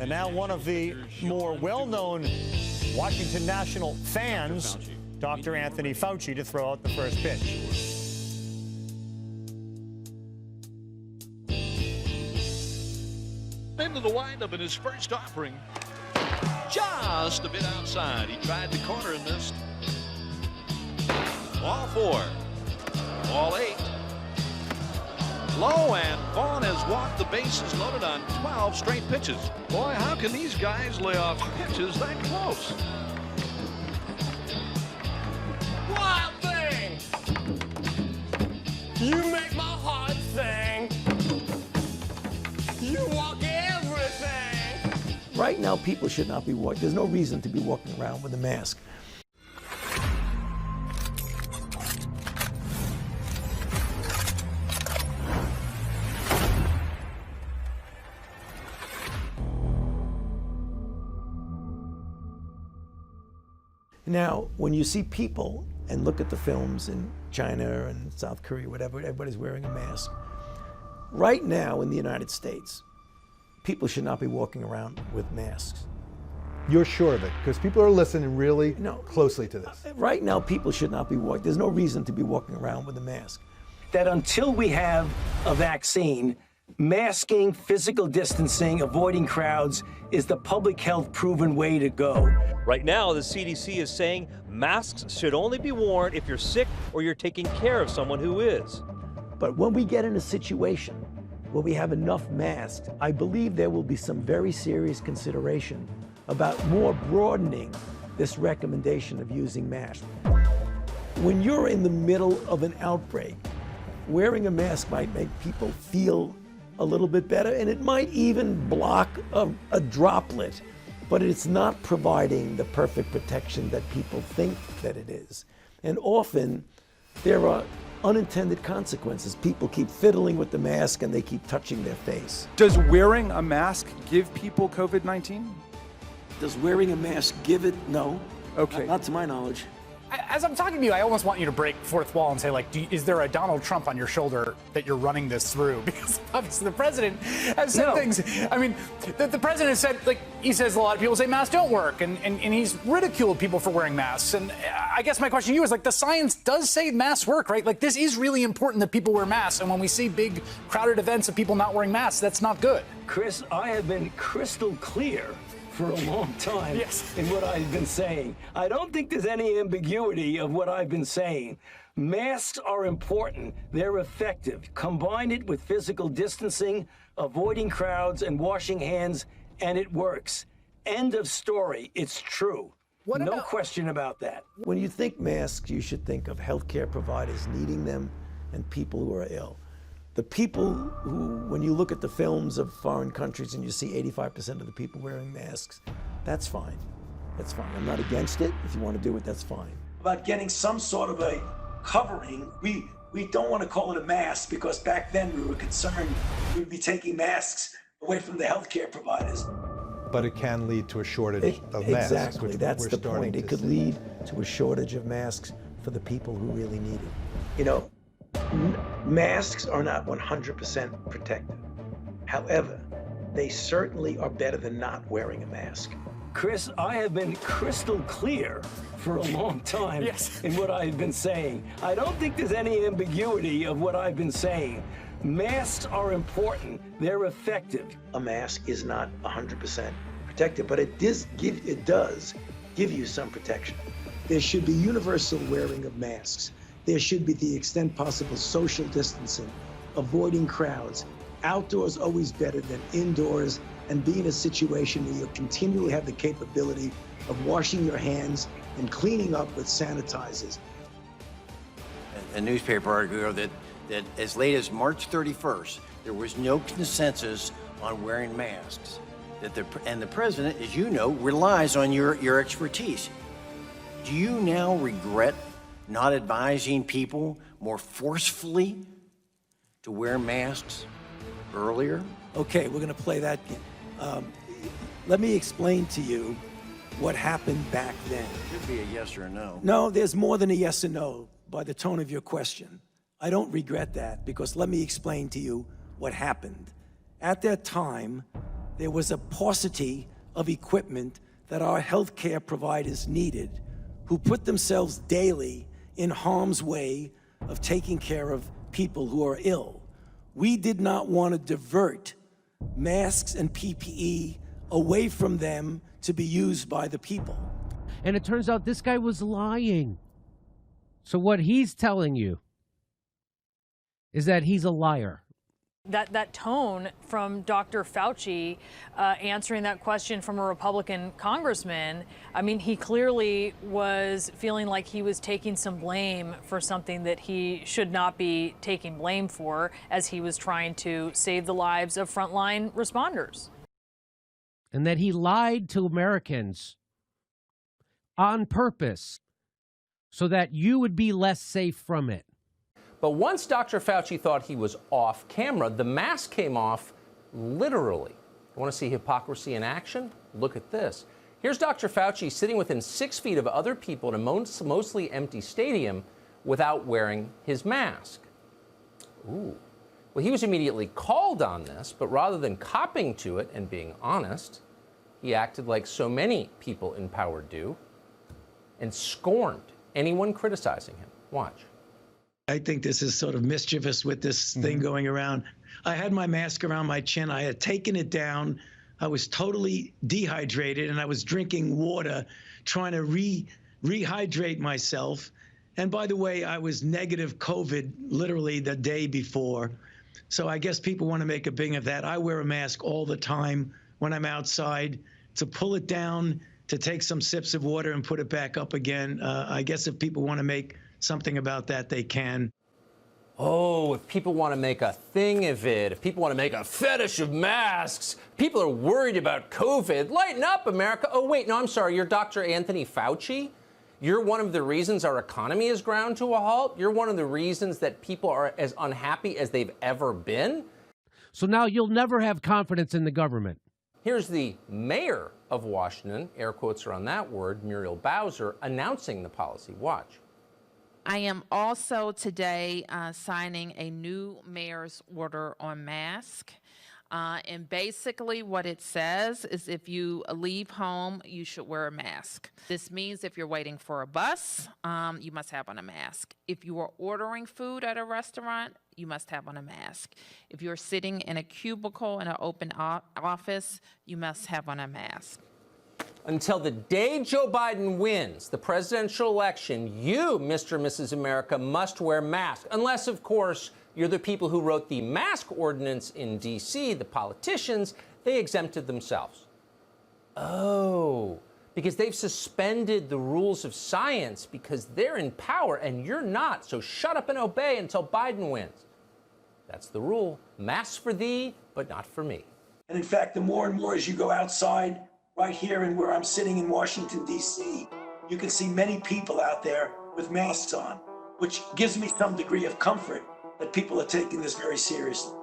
And now one of the more well-known Washington National fans, Dr. Anthony Fauci, to throw out the first pitch. Into the windup in his first offering. Just a bit outside. He tried the corner and missed. Ball 4. Ball 8. Low, and Vaughn has walked the bases loaded on 12 straight pitches. Boy, how can these guys lay off pitches that close? Wild thing! You make my heart sing. You walk everything. Right now, people should not be walking. There's no reason to be walking around with a mask. Now, when you see people and look at the films in China and South Korea, whatever, everybody's wearing a mask. Right now in the United States, people should not be walking around with masks. You're sure of it? Because people are listening really closely to this. Right now, people should not be walking. There's no reason to be walking around with a mask. That until we have a vaccine, masking, physical distancing, avoiding crowds is the public health proven way to go. Right now, the CDC is saying masks should only be worn if you're sick or you're taking care of someone who is. But when we get in a situation where we have enough masks, I believe there will be some very serious consideration about more broadening this recommendation of using masks. When you're in the middle of an outbreak, wearing a mask might make people feel a little bit better, and it might even block a droplet, but it's not providing the perfect protection that people think that it is. And often there are unintended consequences. People keep fiddling with the mask and they keep touching their face. Does wearing a mask give people COVID-19? Does wearing a mask give it? No. Okay. Not to my knowledge. As I'm talking to you, I almost want you to break fourth wall and say, like, is there a Donald Trump on your shoulder that you're running this through? Because obviously the president has said things. I mean, the president has said, like, he says a lot of people say masks don't work, and he's ridiculed people for wearing masks. And I guess my question to you is, like, the science does say masks work, right? Like, this is really important that people wear masks. And when we see big crowded events of people not wearing masks, that's not good. Chris, I have been crystal clear for a long time in what I've been saying. I don't think there's any ambiguity of what I've been saying. Masks are important. They're effective. Combine it with physical distancing, avoiding crowds, and washing hands, and it works. End of story. It's true. No question about that. When you think masks, you should think of healthcare providers needing them and people who are ill. The people who, when you look at the films of foreign countries and you see 85% of the people wearing masks, that's fine. That's fine. I'm not against it. If you want to do it, that's fine. About getting some sort of a covering, we don't want to call it a mask because back then we were concerned we would be taking masks away from the healthcare providers. But it can lead to a shortage of masks. Exactly. That's the point. It could lead to a shortage of masks for the people who really need it. You know, masks are not 100% protective. However, they certainly are better than not wearing a mask. Chris, I have been crystal clear for a long time in what I've been saying. I don't think there's any ambiguity of what I've been saying. Masks are important. They're effective. A mask is not 100% protective, but it does give you some protection. There should be universal wearing of masks. There should be, to the extent possible, social distancing, avoiding crowds. Outdoors always better than indoors, and be in a situation where you continually have the capability of washing your hands and cleaning up with sanitizers. A newspaper article that as late as March 31st, there was no consensus on wearing masks. And the president, as you know, relies on your expertise. Do you now regret not advising people more forcefully to wear masks earlier? Okay, we're going to play that game. Let me explain to you what happened back then. It should be a yes or a no. No, there's more than a yes or no by the tone of your question. I don't regret that because let me explain to you what happened. At that time, there was a paucity of equipment that our healthcare providers needed, who put themselves daily in harm's way of taking care of people who are ill. We did not want to divert masks and PPE away from them to be used by the people. And it turns out this guy was lying. So what he's telling you is that he's a liar. That tone from Dr. Fauci answering that question from a Republican congressman, I mean, he clearly was feeling like he was taking some blame for something that he should not be taking blame for, as he was trying to save the lives of frontline responders. And that he lied to Americans on purpose so that you would be less safe from it. But once Dr. Fauci thought he was off camera, the mask came off literally. You want to see hypocrisy in action? Look at this. Here's Dr. Fauci sitting within 6 feet of other people in a mostly empty stadium without wearing his mask. Ooh. Well, he was immediately called on this, but rather than copping to it and being honest, he acted like so many people in power do and scorned anyone criticizing him. Watch. I think this is sort of mischievous with this thing going around. I had my mask around my chin. I had taken it down. I was totally dehydrated, and I was drinking water, trying to rehydrate myself. And by the way, I was negative COVID literally the day before. So I guess people want to make a big of that. I wear a mask all the time when I'm outside. To pull it down, to take some sips of water and put it back up again. I guess if people want to make something about that, they can. Oh, if people want to make a thing of it, if people want to make a fetish of masks, people are worried about COVID. Lighten up, America. Oh, wait, no, I'm sorry. You're Dr. Anthony Fauci? You're one of the reasons our economy is ground to a halt? You're one of the reasons that people are as unhappy as they've ever been? So now you'll never have confidence in the government. Here's the mayor of Washington, air quotes are on that word, Muriel Bowser, announcing the policy. Watch. I am also today signing a new mayor's order on mask. And basically what it says is if you leave home, you should wear a mask. This means if you're waiting for a bus, you must have on a mask. If you are ordering food at a restaurant, you must have on a mask. If you're sitting in a cubicle in an open office, you must have on a mask. Until the day Joe Biden wins the presidential election, you, Mr. and Mrs. America, must wear masks. Unless, of course, you're the people who wrote the mask ordinance in D.C., the politicians, they exempted themselves. Oh, because they've suspended the rules of science because they're in power and you're not. So shut up and obey until Biden wins. That's the rule. Masks for thee, but not for me. And in fact, the more and more as you go outside, right here and where I'm sitting in Washington, D.C., you can see many people out there with masks on, which gives me some degree of comfort that people are taking this very seriously.